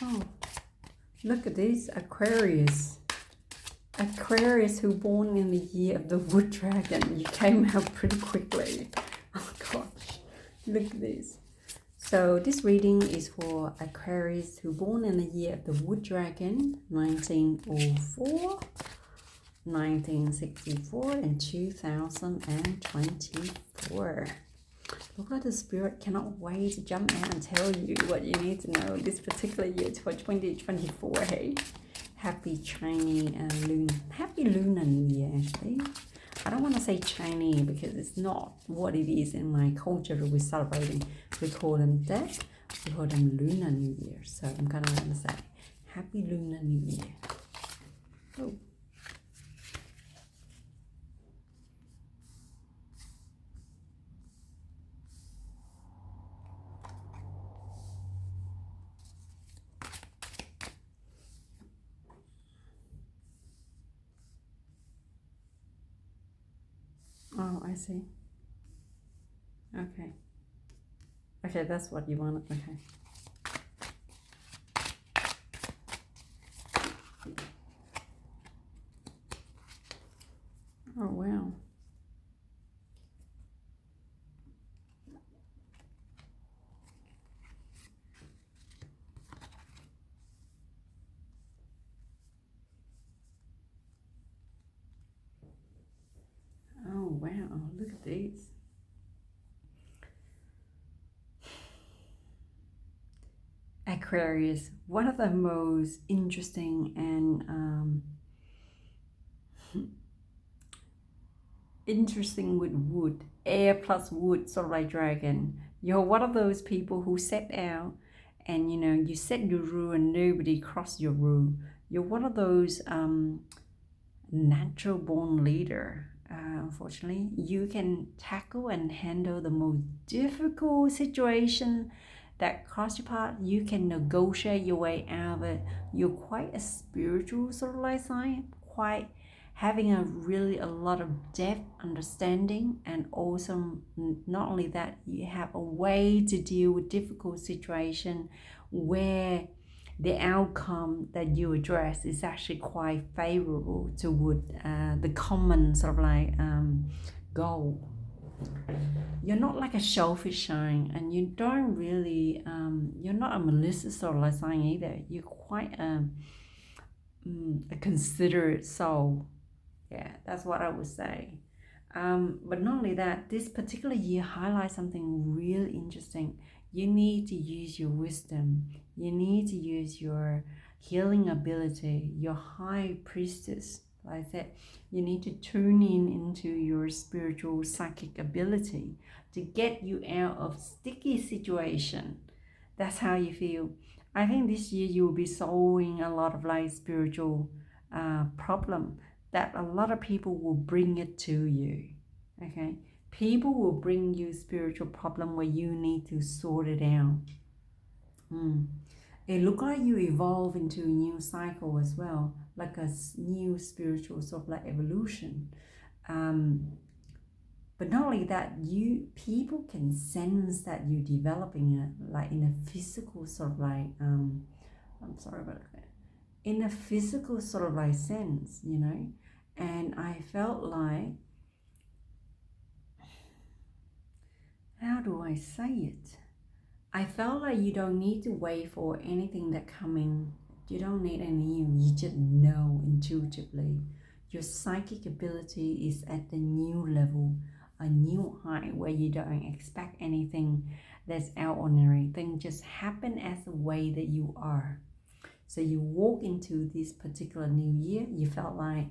Oh, look at this, Aquarius. Aquarius who born in the year of the wood dragon. You came out pretty quickly. Oh gosh, look at this. So this reading is for Aquarius who born in the year of the wood dragon, 1904, 1964, and 2024. Look like the spirit cannot wait to jump out and tell you what you need to know this particular year for 2024. Hey, happy Chinese happy Lunar New Year. Actually, I don't want to say Chinese because it's not what it is in my culture that we're celebrating. We call them that. We call them Lunar New Year. So I'm kind of going to say happy Lunar New Year. Oh. Oh, I see. Okay. Okay, that's what you want. Okay. Oh, wow. Oh, wow. Look at these. Aquarius, one of the most interesting and interesting with wood, air plus wood, sort of like dragon. You're one of those people who set out and you set your rule and nobody crossed your rule. You're one of those natural born leader. Unfortunately, you can tackle and handle the most difficult situation that cross your path. You can negotiate your way out of it. You're quite a spiritual sort of like sign, quite having a lot of depth understanding, and also not only that, you have a way to deal with difficult situation where the outcome that you address is actually quite favorable to the common sort of like goal. You're not like a shellfish sign, and you don't really you're not a malicious sort of like sign either. You're quite a considerate soul. Yeah, that's what I would say. But not only that, this particular year highlights something really interesting. You need to use your wisdom. You need to use your healing ability, your high priestess. Like I said, you need to tune into your spiritual psychic ability to get you out of sticky situation. That's how you feel. I think this year you will be solving a lot of like spiritual problem that a lot of people will bring it to you. Okay, people will bring you spiritual problem where you need to sort it out. It look like you evolve into a new cycle as well, like a new spiritual sort of like evolution. But not only that, people can sense that you're developing it, like in a physical sort of like I'm sorry about that, in a physical sort of like sense, and I felt like, how do I say it? I felt like you don't need to wait for anything that coming. You don't need any, you just know intuitively. Your psychic ability is at the new level, a new height where you don't expect anything that's out ordinary. Things just happen as the way that you are. So you walk into this particular new year, you felt like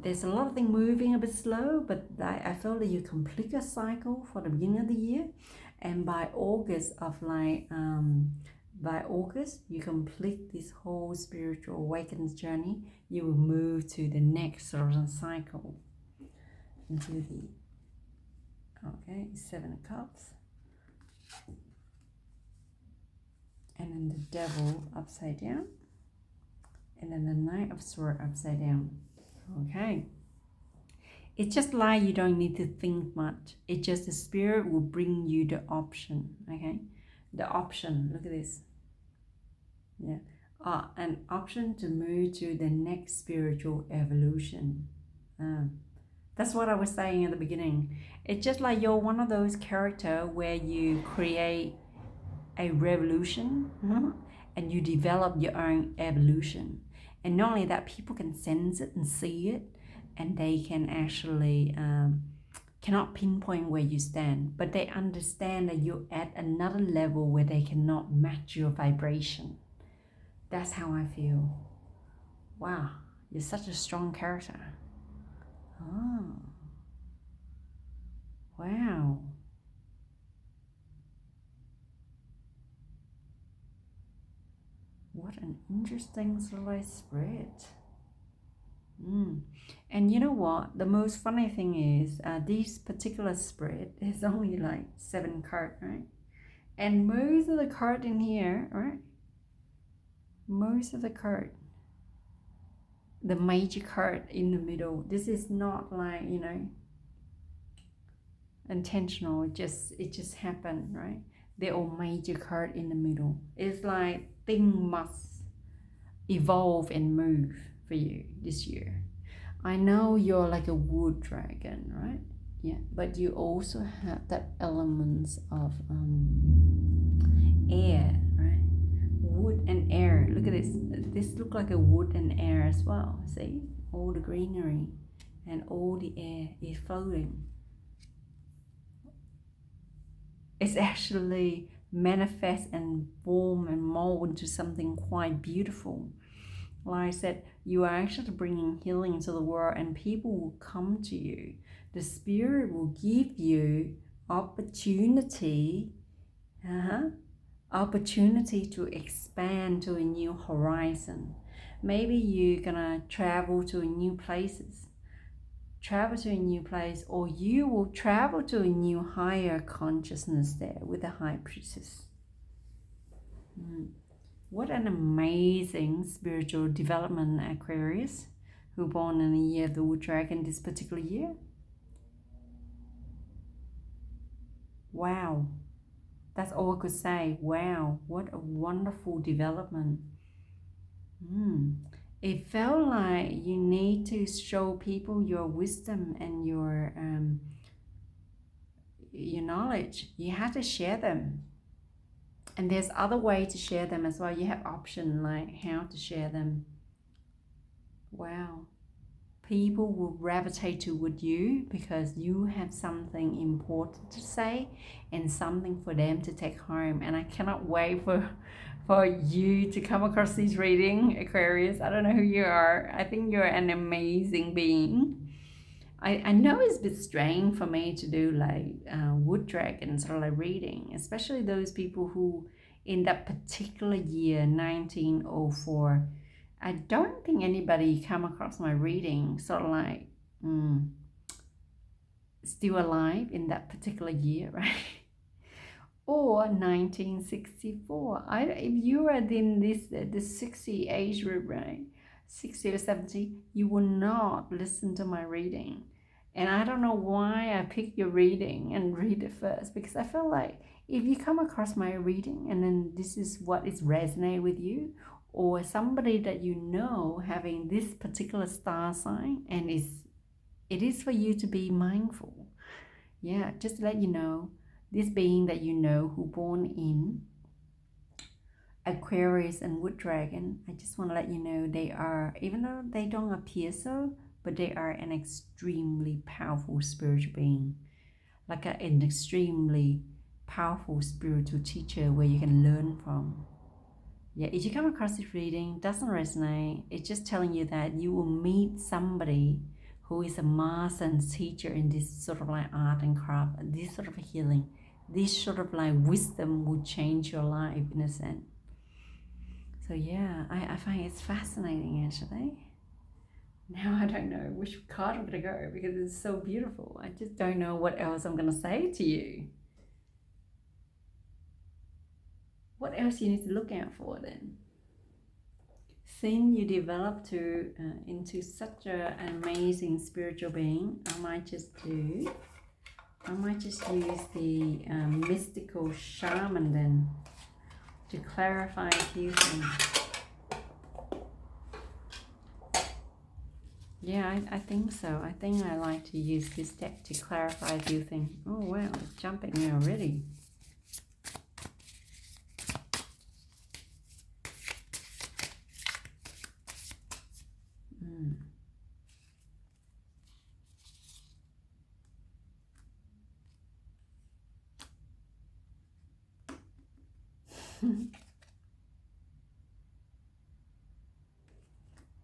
there's a lot of things moving a bit slow, but I felt that you complete a cycle for the beginning of the year, and by August you complete this whole spiritual awakened journey. You will move to the next sort of cycle into the Seven of Cups, and then the Devil upside down, and then the Knight of Swords upside down. Okay, it's just like you don't need to think much. It's just the spirit will bring you the option. Okay, the option. Look at this. Yeah. An option to move to the next spiritual evolution. That's what I was saying at the beginning. It's just like you're one of those characters where you create a revolution, and you develop your own evolution. And not only that, people can sense it and see it, and they can actually cannot pinpoint where you stand, but they understand that you're at another level where they cannot match your vibration. That's how I feel. Wow, you're such a strong character. Oh, wow. What an interesting sort of spread. And you know what? The most funny thing is, this particular spread is only like 7 cards, right? And most of the card in here, right? Most of the card, the major card in the middle. This is not like, intentional. It just happened, right? They're all major card in the middle. It's like things must evolve and move for you this year. I know you're like a wood dragon, right? Yeah, but you also have that elements of air, right? Wood and air. Look at this. This look like a wood and air as well. See, all the greenery and all the air is floating. It's actually manifest and form and mold into something quite beautiful. Like I said, you are actually bringing healing to the world, and people will come to you. The spirit will give you opportunity, opportunity to expand to a new horizon. Maybe you're gonna travel to new places, or you will travel to a new higher consciousness there with the high priestess. What an amazing spiritual development, Aquarius, who born in the year of the Wood Dragon this particular year. Wow. That's all I could say. Wow, what a wonderful development. It felt like you need to show people your wisdom and your knowledge. You have to share them. And there's other way to share them as well. You have option like how to share them. Wow. People will gravitate toward you because you have something important to say and something for them to take home. And I cannot wait for you to come across this reading, Aquarius. I don't know who you are. I think you're an amazing being. I know it's a bit strange for me to do like wood dragon sort of like reading, especially those people who in that particular year, 1904, I don't think anybody come across my reading sort of like still alive in that particular year, right? Or 1964. If you are in this 60 age group, right? 60 to 70, you will not listen to my reading. And I don't know why I picked your reading and read it first, because I feel like if you come across my reading and then this is what is resonate with you, or somebody that you know having this particular star sign, and it is for you to be mindful. Yeah, just to let you know, this being that you know who born in Aquarius and Wood Dragon, I just want to let you know they are, even though they don't appear so, but they are an extremely powerful spiritual being, like an extremely powerful spiritual teacher where you can learn from. Yeah, if you come across this reading, doesn't resonate, it's just telling you that you will meet somebody who is a master and teacher in this sort of like art and craft, this sort of healing, this sort of like wisdom will change your life in a sense. So yeah, I find it's fascinating actually. Now I don't know which card I'm going to go because it's so beautiful. I just don't know what else I'm going to say to you. What else you need to look out for then? Since you develop into such an amazing spiritual being, I might just use the mystical shaman then. to clarify a few things. Yeah, I think so. I think I like to use this deck to clarify a few things. Oh wow, it's jumping me already.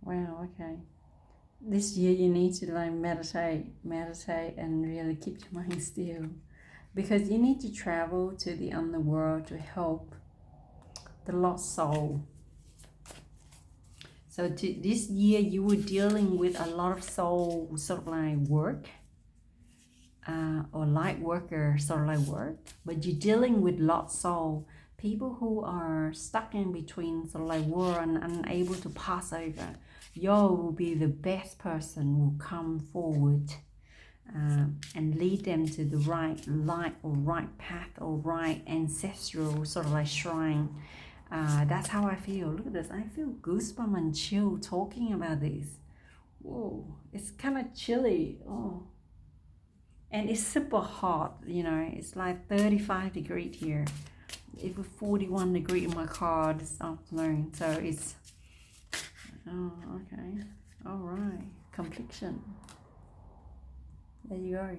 Wow, okay. This year you need to like meditate and really keep your mind still, because you need to travel to the underworld to help the lost soul. So this year you were dealing with a lot of soul sort of like work, or light worker sort of like work, but you're dealing with lost soul, people who are stuck in between sort of like world and unable to pass over. You will be the best person who will come forward and lead them to the right light or right path or right ancestral sort of like shrine. That's how I feel. Look at this. I feel goosebumps and chill talking about this. Whoa, it's kind of chilly. Oh, and it's super hot. You know, it's like 35 degrees here. It was 41 degrees in my car this afternoon. So it's, oh, okay. All right. Complexion. There you go.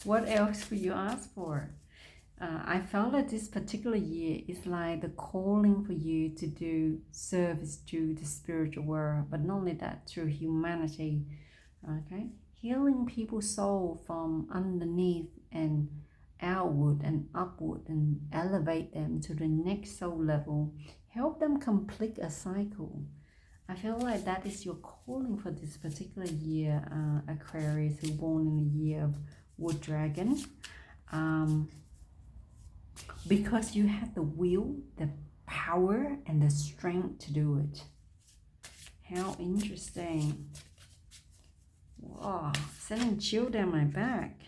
What else could you ask for? I felt that this particular year is like the calling for you to do service to the spiritual world, but not only that, to humanity. Okay, healing people's soul from underneath and outward and upward, and elevate them to the next soul level. Help them complete a cycle. I feel like that is your calling for this particular year, Aquarius, who born in the year of Wood Dragon. Because you have the will, the power, and the strength to do it. How interesting. Wow, sending chill down my back.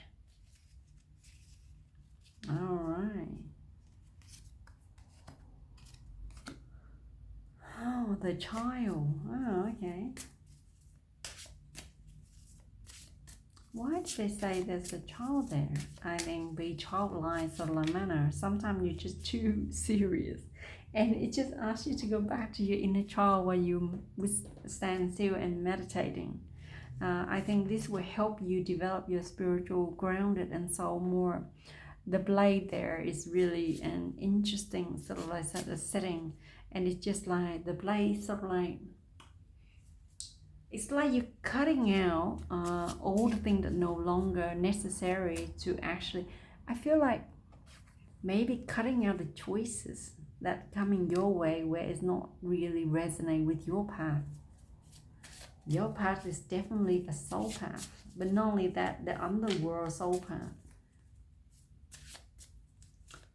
All right. Oh, the child. Oh, okay. Why did they say there's a child there? I mean, be childlike sort of manner. Sometimes you're just too serious. And it just asks you to go back to your inner child while you stand still and meditating. I think this will help you develop your spiritual grounded and soul more. The blade there is really an interesting sort of like setting. And it's just like the blade sort of like, it's like you're cutting out all the things that no longer necessary to actually, I feel like maybe cutting out the choices that coming your way where it's not really resonate with your path. Your path is definitely a soul path, but not only that, the underworld soul path.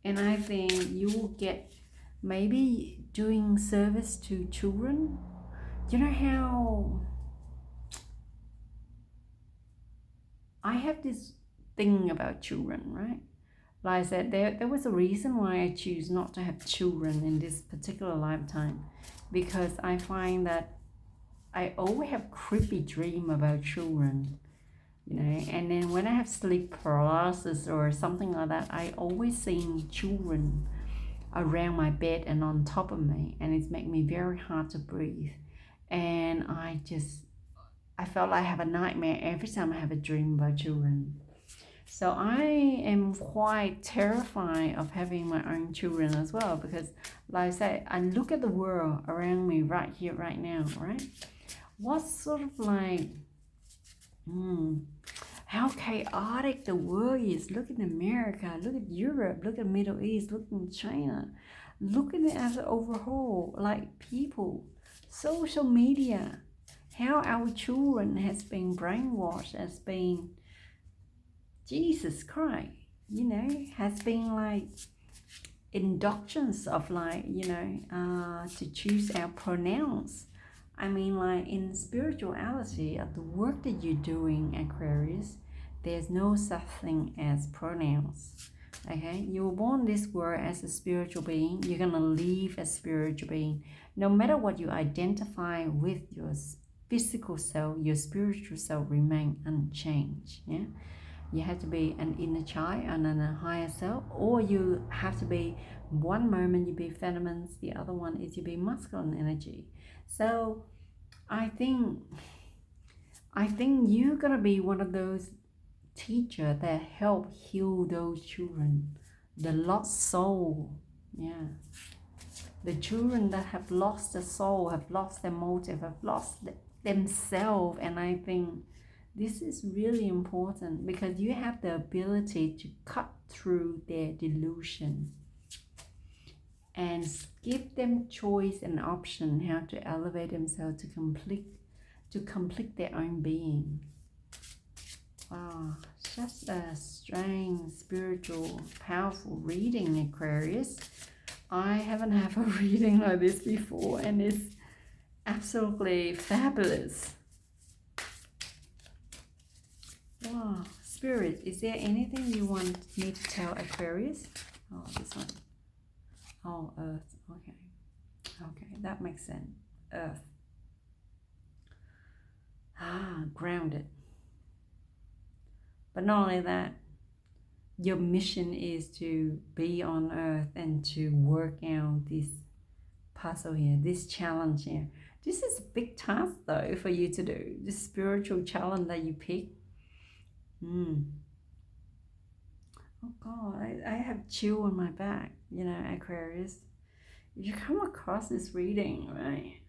And I think you will get maybe doing service to children. You know how I have this thing about children, right? Like I said, there was a reason why I choose not to have children in this particular lifetime, because I find that I always have creepy dream about children, you know, and then when I have sleep paralysis or something like that, I always see children around my bed and on top of me, and it's make me very hard to breathe. And I felt like I have a nightmare every time I have a dream about children. So I am quite terrified of having my own children as well, because like I say, I look at the world around me right here, right now, right? What sort of like, how chaotic the world is. Look at America, look at Europe, look at Middle East, look at China. Look at it as an overhaul, like people, social media, how our children has been brainwashed, has been, Jesus Christ, you know, has been like inductions of like, you know, to choose our pronouns. I mean, like in spirituality, of the work that you're doing, Aquarius, there's no such thing as pronouns. Okay, you were born this world as a spiritual being. You're gonna live as a spiritual being. No matter what you identify with, your physical self, your spiritual self remain unchanged. Yeah, you have to be an inner child and then a higher self, or you have to be, one moment you be feminine, the other one is you be masculine energy. So I think you're gonna be one of those teacher that help heal those children, the lost soul. Yeah, the children that have lost the soul, have lost their motive, have lost themselves. And I think this is really important because you have the ability to cut through their delusion and give them choice and option how to elevate themselves to complete their own being. Wow, just a strange, spiritual, powerful reading, Aquarius. I haven't had a reading like this before, and it's absolutely fabulous. Wow, Spirit, is there anything you want me to tell Aquarius? Oh, this one. Oh, Earth. Okay. Okay, that makes sense. Earth. Grounded. But not only that, your mission is to be on Earth and to work out this puzzle here, this challenge here. This is a big task though for you to do, this spiritual challenge that you pick. Oh God, I have chill on my back, you know, Aquarius. If you come across this reading, right?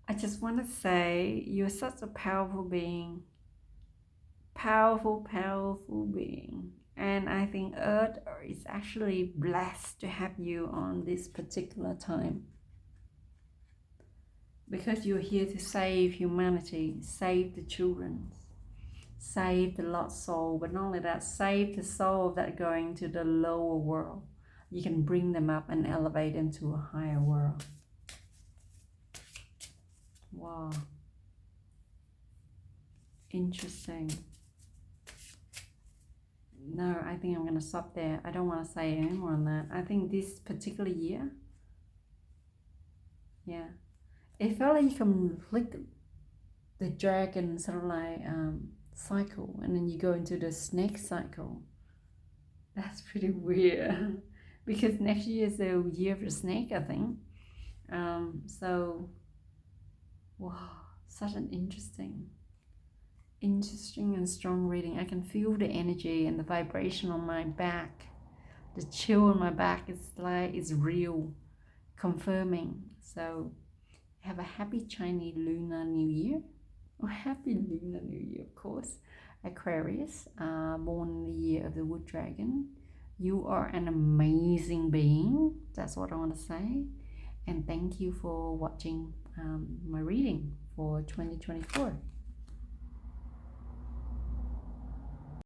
I just want to say you're such a powerful being. Powerful being. And I think Earth is actually blessed to have you on this particular time. Because you're here to save humanity, save the children, save the lost soul. But not only that, save the soul that are going to the lower world. You can bring them up and elevate them to a higher world. Wow. Interesting. No, I think I'm going to stop there. I don't want to say any more on that. I think this particular year, yeah, it felt like you complete the dragon sort of like cycle, and then you go into the snake cycle. That's pretty weird because next year is the year of the snake, I think. So, wow, such an interesting and strong reading. I can feel the energy and the vibration on my back. The chill on my back is real, confirming. So have a happy Chinese Lunar New Year. Oh, happy Lunar New Year, of course. Aquarius, born in the year of the Wood Dragon. You are an amazing being. That's what I want to say. And thank you for watching my reading for 2024.